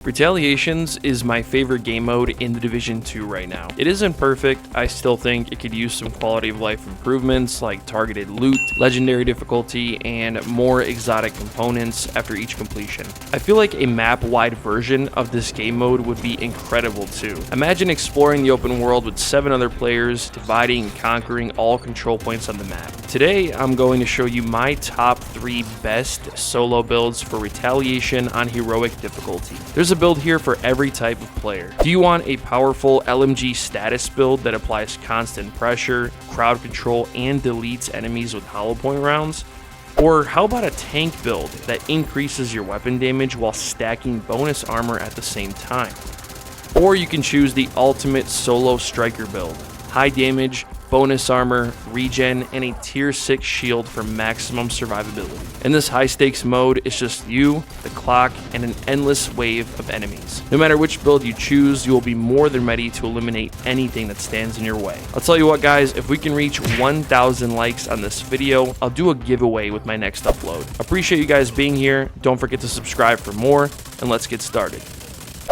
Retaliations is my favorite game mode in the Division 2 right now. It isn't perfect, I still think it could use some quality of life improvements like targeted loot, legendary difficulty, and more exotic components after each completion. I feel like a map-wide version of this game mode would be incredible too. Imagine exploring the open world with 7 other players, dividing and conquering all control points on the map. Today, I'm going to show you my top 3 best solo builds for Retaliation on heroic difficulty. There's a build here for every type of player. Do you want a powerful LMG status build that applies constant pressure, crowd control, and deletes enemies with hollow point rounds? Or how about a tank build that increases your weapon damage while stacking bonus armor at the same time? Or you can choose the ultimate solo striker build. High damage, bonus armor, regen, and a tier 6 shield for maximum survivability. In this high stakes mode, it's just you, the clock, and an endless wave of enemies. No matter which build you choose, you will be more than ready to eliminate anything that stands in your way. I'll tell you what guys, if we can reach 1,000 likes on this video, I'll do a giveaway with my next upload. Appreciate you guys being here, don't forget to subscribe for more, and let's get started.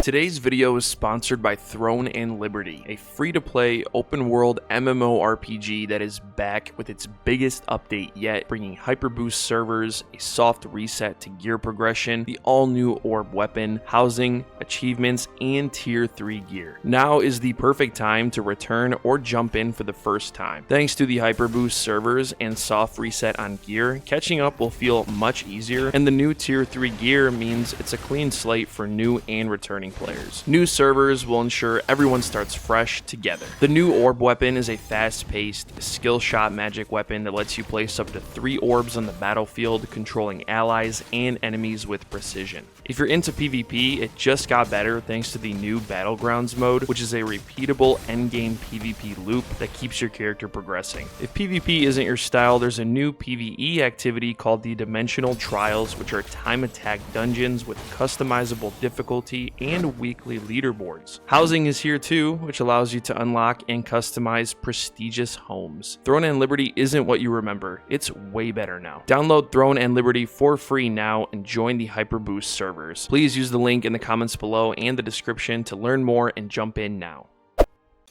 Today's video is sponsored by Throne and Liberty, a free-to-play open-world MMORPG that is back with its biggest update yet, bringing hyperboost servers, a soft reset to gear progression, the all-new orb weapon, housing, achievements, and tier 3 gear. Now is the perfect time to return or jump in for the first time. Thanks to the hyperboost servers and soft reset on gear, catching up will feel much easier, and the new tier 3 gear means it's a clean slate for new and returning players. New servers will ensure everyone starts fresh together. The new orb weapon is a fast-paced, skill shot magic weapon that lets you place up to 3 orbs on the battlefield, controlling allies and enemies with precision. If you're into PvP, it just got better thanks to the new Battlegrounds mode, which is a repeatable endgame PvP loop that keeps your character progressing. If PvP isn't your style, there's a new PvE activity called the Dimensional Trials, which are time attack dungeons with customizable difficulty and weekly leaderboards. Housing is here too, which allows you to unlock and customize prestigious homes. Throne and Liberty isn't what you remember, it's way better now. Download Throne and Liberty for free now and join the Hyperboost servers. Please use the link in the comments below and the description to learn more and jump in now.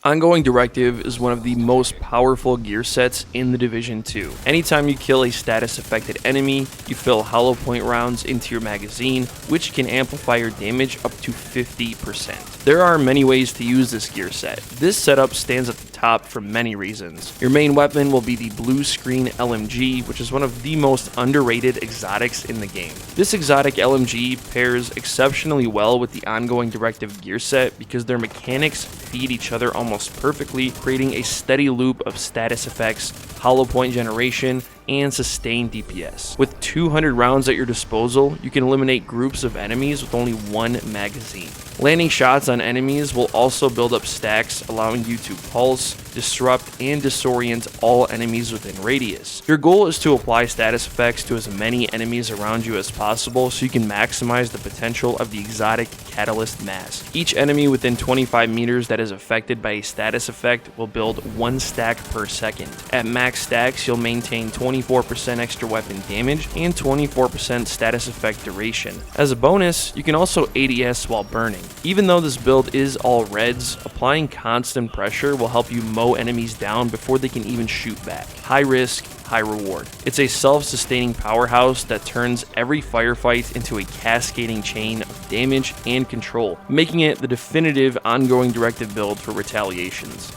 Ongoing Directive is one of the most powerful gear sets in the Division 2. Anytime you kill a status affected enemy, you fill hollow point rounds into your magazine, which can amplify your damage up to 50%. There are many ways to use this gear set. This setup stands at the top for many reasons. Your main weapon will be the blue screen LMG, which is one of the most underrated exotics in the game. This exotic LMG pairs exceptionally well with the Ongoing Directive gear set because their mechanics feed each other almost perfectly, creating a steady loop of status effects, hollow point generation, and sustained DPS. With 200 rounds at your disposal, you can eliminate groups of enemies with only 1 magazine. Landing shots on enemies will also build up stacks, allowing you to pulse, disrupt, and disorient all enemies within radius. Your goal is to apply status effects to as many enemies around you as possible so you can maximize the potential of the exotic Catalyst mask. Each enemy within 25 meters that is affected by a status effect will build 1 stack per second. At max stacks, you'll maintain 24% extra weapon damage and 24% status effect duration. As a bonus, you can also ADS while burning. Even though this build is all reds, applying constant pressure will help you mow enemies down before they can even shoot back. High risk, high reward. It's a self-sustaining powerhouse that turns every firefight into a cascading chain of damage and control, making it the definitive Ongoing Directive build for Retaliations.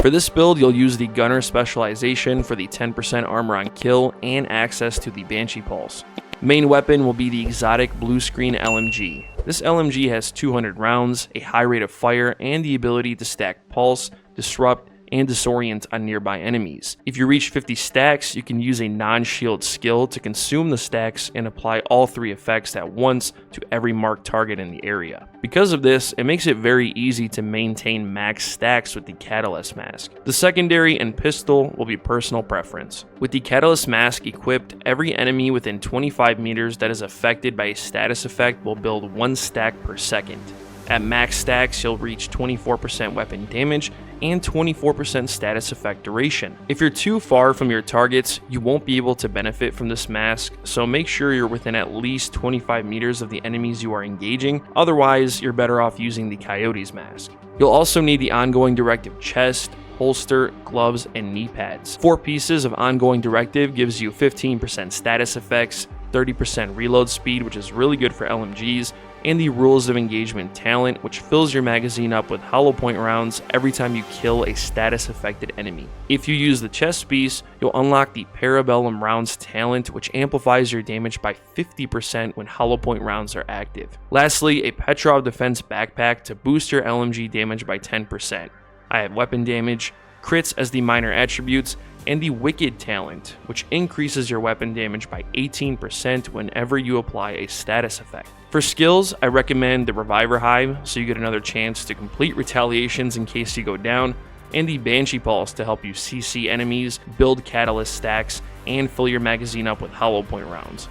For this build, you'll use the Gunner specialization for the 10% armor on kill and access to the Banshee Pulse. Main weapon will be the exotic blue screen LMG. This LMG has 200 rounds, a high rate of fire, and the ability to stack pulse, disrupt, and disorient on nearby enemies. If you reach 50 stacks, you can use a non-shield skill to consume the stacks and apply all 3 effects at once to every marked target in the area. Because of this, it makes it very easy to maintain max stacks with the Catalyst mask. The secondary and pistol will be personal preference. With the Catalyst mask equipped, every enemy within 25 meters that is affected by a status effect will build 1 stack per second. At max stacks, you'll reach 24% weapon damage and 24% status effect duration. If you're too far from your targets, you won't be able to benefit from this mask, so make sure you're within at least 25 meters of the enemies you are engaging, otherwise you're better off using the Coyote's mask. You'll also need the ongoing directive chest, holster, gloves, and knee pads. 4 pieces of ongoing directive gives you 15% status effects, 30% reload speed, which is really good for LMGs, and the rules of engagement talent, which fills your magazine up with hollow point rounds every time you kill a status affected enemy. If you use the chest piece, you'll unlock the Parabellum rounds talent, which amplifies your damage by 50% when hollow point rounds are active. Lastly, a Petrov defense backpack to boost your LMG damage by 10%. I have weapon damage, crits as the minor attributes, and the Wicked talent, which increases your weapon damage by 18% whenever you apply a status effect. For skills, I recommend the Reviver Hive, so you get another chance to complete retaliations in case you go down, and the Banshee Pulse to help you CC enemies, build catalyst stacks, and fill your magazine up with hollow point rounds.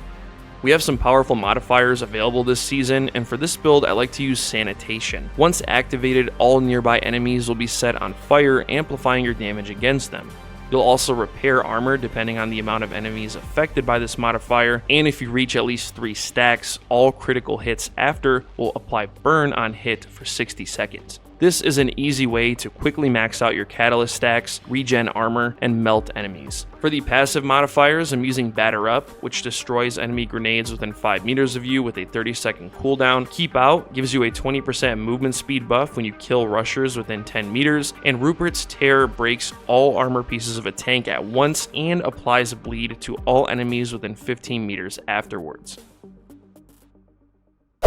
We have some powerful modifiers available this season, and for this build I like to use Sanitation. Once activated, all nearby enemies will be set on fire, amplifying your damage against them. You'll also repair armor depending on the amount of enemies affected by this modifier, and if you reach at least 3 stacks, all critical hits after will apply burn on hit for 60 seconds. This is an easy way to quickly max out your catalyst stacks, regen armor, and melt enemies. For the passive modifiers, I'm using Batter Up, which destroys enemy grenades within 5 meters of you with a 30-second cooldown. Keep Out gives you a 20% movement speed buff when you kill rushers within 10 meters, and Rupert's Tear breaks all armor pieces of a tank at once and applies bleed to all enemies within 15 meters afterwards.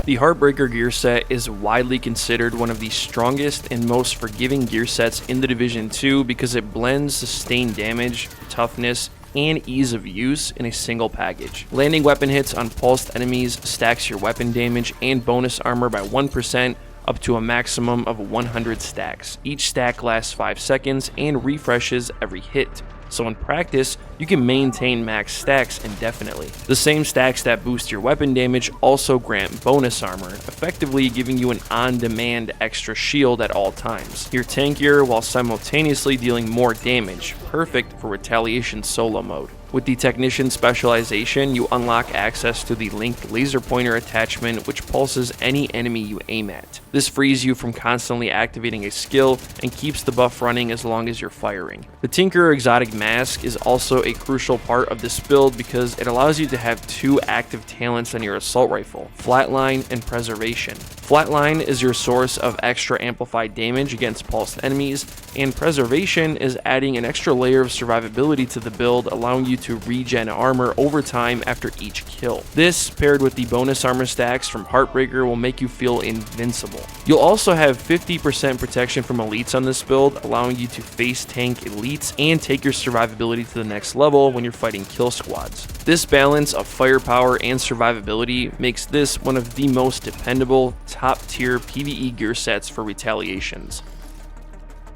The Heartbreaker gear set is widely considered one of the strongest and most forgiving gear sets in the Division 2 because it blends sustained damage, toughness, and ease of use in a single package. Landing weapon hits on pulsed enemies stacks your weapon damage and bonus armor by 1%, up to a maximum of 100 stacks. Each stack lasts 5 seconds and refreshes every hit, so in practice, you can maintain max stacks indefinitely. The same stacks that boost your weapon damage also grant bonus armor, effectively giving you an on-demand extra shield at all times. You're tankier while simultaneously dealing more damage, perfect for Retaliation solo mode. With the Technician specialization, you unlock access to the linked laser pointer attachment, which pulses any enemy you aim at. This frees you from constantly activating a skill and keeps the buff running as long as you're firing. The Tinker Exotic Mask is also a crucial part of this build because it allows you to have 2 active talents on your assault rifle, Flatline and Preservation. Flatline is your source of extra amplified damage against pulsed enemies, and Preservation is adding an extra layer of survivability to the build, allowing you to regen armor over time after each kill. This, paired with the bonus armor stacks from Heartbreaker, will make you feel invincible. You'll also have 50% protection from elites on this build, allowing you to face tank elites and take your survivability to the next level when you're fighting kill squads. This balance of firepower and survivability makes this one of the most dependable, top-tier PvE gear sets for retaliations.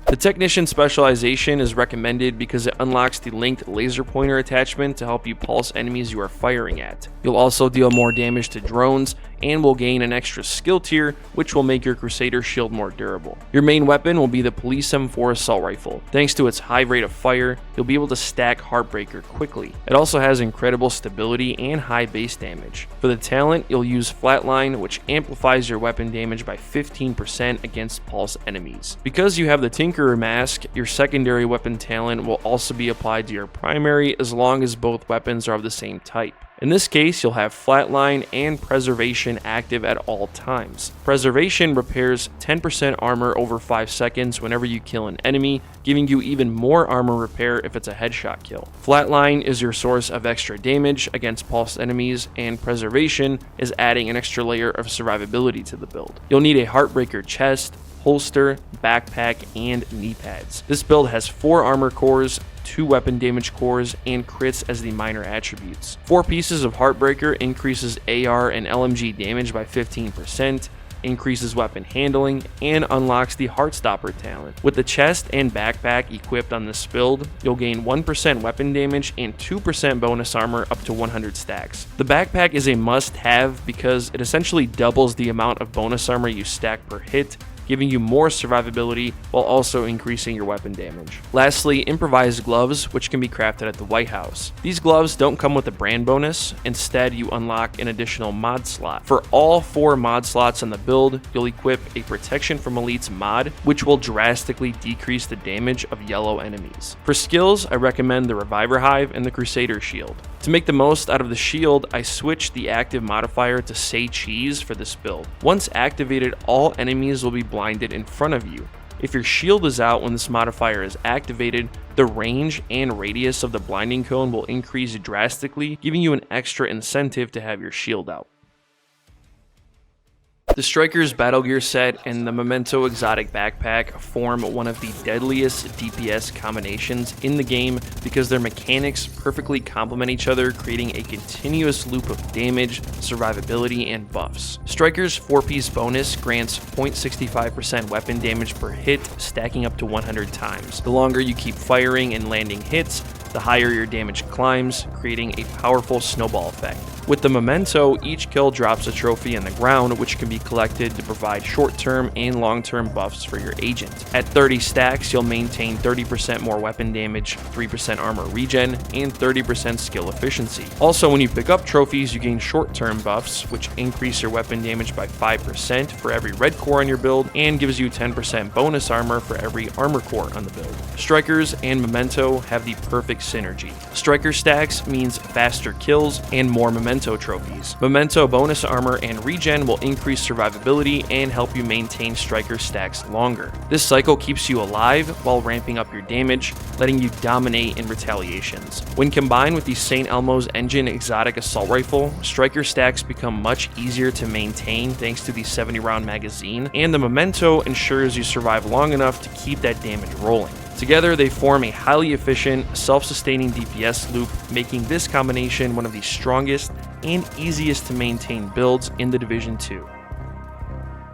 The Technician specialization is recommended because it unlocks the linked laser pointer attachment to help you pulse enemies you are firing at. You'll also deal more damage to drones and will gain an extra skill tier, which will make your Crusader shield more durable. Your main weapon will be the Police M4 assault rifle. Thanks to its high rate of fire, you'll be able to stack Heartbreaker quickly. It also has incredible stability and high base damage. For the talent, you'll use Flatline, which amplifies your weapon damage by 15% against pulse enemies. Because you have the Tinkerer mask, your secondary weapon talent will also be applied to your primary as long as both weapons are of the same type. In this case, you'll have Flatline and Preservation active at all times. Preservation repairs 10% armor over 5 seconds whenever you kill an enemy, giving you even more armor repair if it's a headshot kill. Flatline is your source of extra damage against pulsed enemies, and Preservation is adding an extra layer of survivability to the build. You'll need a Heartbreaker chest, holster, backpack, and knee pads. This build has 4 armor cores, 2 weapon damage cores, and crits as the minor attributes. 4 pieces of Heartbreaker increases AR and LMG damage by 15%, increases weapon handling, and unlocks the Heartstopper talent. With the chest and backpack equipped on this build, you'll gain 1% weapon damage and 2% bonus armor up to 100 stacks. The backpack is a must-have because it essentially doubles the amount of bonus armor you stack per hit, giving you more survivability while also increasing your weapon damage. Lastly, improvised gloves, which can be crafted at the White House. These gloves don't come with a brand bonus, instead you unlock an additional mod slot. For all 4 mod slots on the build, you'll equip a Protection from Elites mod, which will drastically decrease the damage of yellow enemies. For skills, I recommend the Reviver Hive and the Crusader Shield. To make the most out of the shield, I switched the active modifier to Say Cheese for this build. Once activated, all enemies will be blinded in front of you. If your shield is out when this modifier is activated, the range and radius of the blinding cone will increase drastically, giving you an extra incentive to have your shield out. The Striker's Battle Gear set and the Memento Exotic Backpack form one of the deadliest DPS combinations in the game because their mechanics perfectly complement each other, creating a continuous loop of damage, survivability, and buffs. Striker's 4-piece bonus grants 0.65% weapon damage per hit, stacking up to 100 times. The longer you keep firing and landing hits, the higher your damage climbs, creating a powerful snowball effect. With the Memento, each kill drops a trophy in the ground, which can be collected to provide short-term and long-term buffs for your agent. At 30 stacks, you'll maintain 30% more weapon damage, 3% armor regen, and 30% skill efficiency. Also, when you pick up trophies, you gain short-term buffs, which increase your weapon damage by 5% for every red core on your build, and gives you 10% bonus armor for every armor core on the build. Strikers and Memento have the perfect synergy. Striker stacks means faster kills and more Memento trophies. Memento bonus armor and regen will increase survivability and help you maintain striker stacks longer. This cycle keeps you alive while ramping up your damage, letting you dominate in retaliations. When combined with the St. Elmo's Engine Exotic Assault Rifle, striker stacks become much easier to maintain thanks to the 70-round magazine, and the Memento ensures you survive long enough to keep that damage rolling. Together, they form a highly efficient, self-sustaining DPS loop, making this combination one of the strongest and easiest to maintain builds in the Division 2.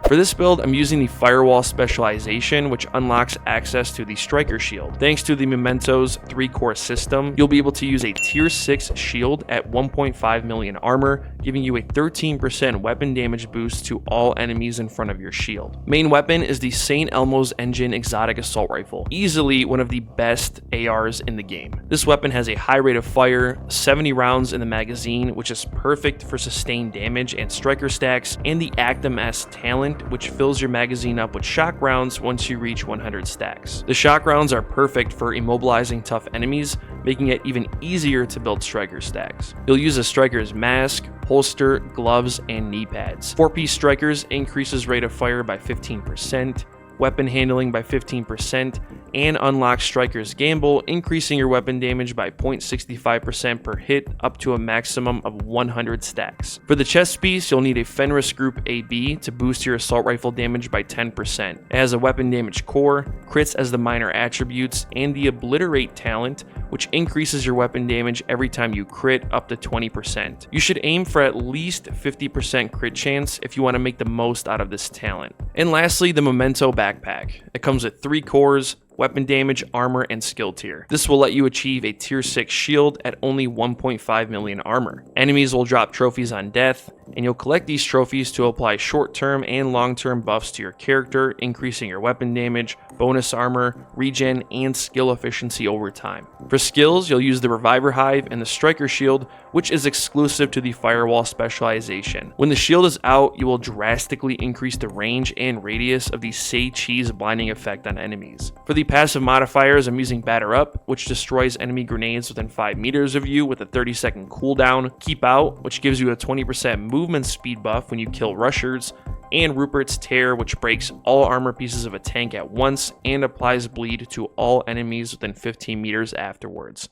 For this build, I'm using the Firewall specialization, which unlocks access to the Striker Shield. Thanks to the Memento's 3-core system, you'll be able to use a Tier 6 shield at 1.5 million armor, giving you a 13% weapon damage boost to all enemies in front of your shield. Main weapon is the St. Elmo's Engine Exotic Assault Rifle, easily one of the best ARs in the game. This weapon has a high rate of fire, 70 rounds in the magazine, which is perfect for sustained damage and striker stacks, and the Actum S talent, which fills your magazine up with shock rounds once you reach 100 stacks. The shock rounds are perfect for immobilizing tough enemies, making it even easier to build striker stacks. You'll use a striker's mask, holster, gloves, and knee pads. 4-piece strikers increases rate of fire by 15%, weapon handling by 15%, and unlock Striker's Gamble, increasing your weapon damage by 0.65% per hit up to a maximum of 100 stacks. For the chest piece, you'll need a Fenris Group AB to boost your assault rifle damage by 10%. It has a weapon damage core, crits as the minor attributes, and the Obliterate talent, which increases your weapon damage every time you crit up to 20%. You should aim for at least 50% crit chance if you want to make the most out of this talent. And lastly, the Memento Backpack. It comes with 3 cores, weapon damage, armor, and skill tier. This will let you achieve a tier 6 shield at only 1.5 million armor. Enemies will drop trophies on death, and you'll collect these trophies to apply short-term and long-term buffs to your character, increasing your weapon damage, bonus armor, regen, and skill efficiency over time. For skills, you'll use the Reviver Hive and the Striker Shield, which is exclusive to the Firewall specialization. When the shield is out, you will drastically increase the range and radius of the Say Cheese blinding effect on enemies. For the passive modifiers, I'm using Batter Up, which destroys enemy grenades within 5 meters of you with a 30-second cooldown, Keep Out, which gives you a 20% movement speed buff when you kill rushers, and Rupert's Tear, which breaks all armor pieces of a tank at once and applies bleed to all enemies within 15 meters afterwards.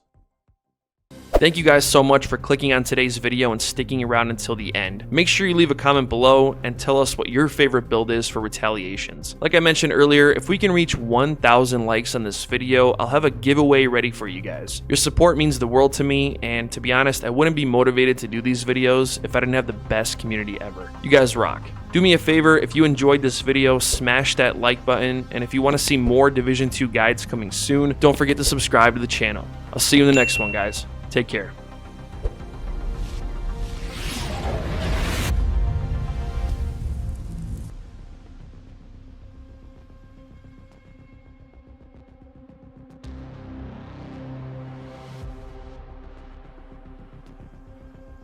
Thank you guys so much for clicking on today's video and sticking around until the end. Make sure you leave a comment below and tell us what your favorite build is for Retaliations. Like I mentioned earlier, if we can reach 1,000 likes on this video, I'll have a giveaway ready for you guys. Your support means the world to me, and to be honest, I wouldn't be motivated to do these videos if I didn't have the best community ever. You guys rock. Do me a favor, if you enjoyed this video, smash that like button, and if you want to see more Division 2 guides coming soon, don't forget to subscribe to the channel. I'll see you in the next one, guys. Take care.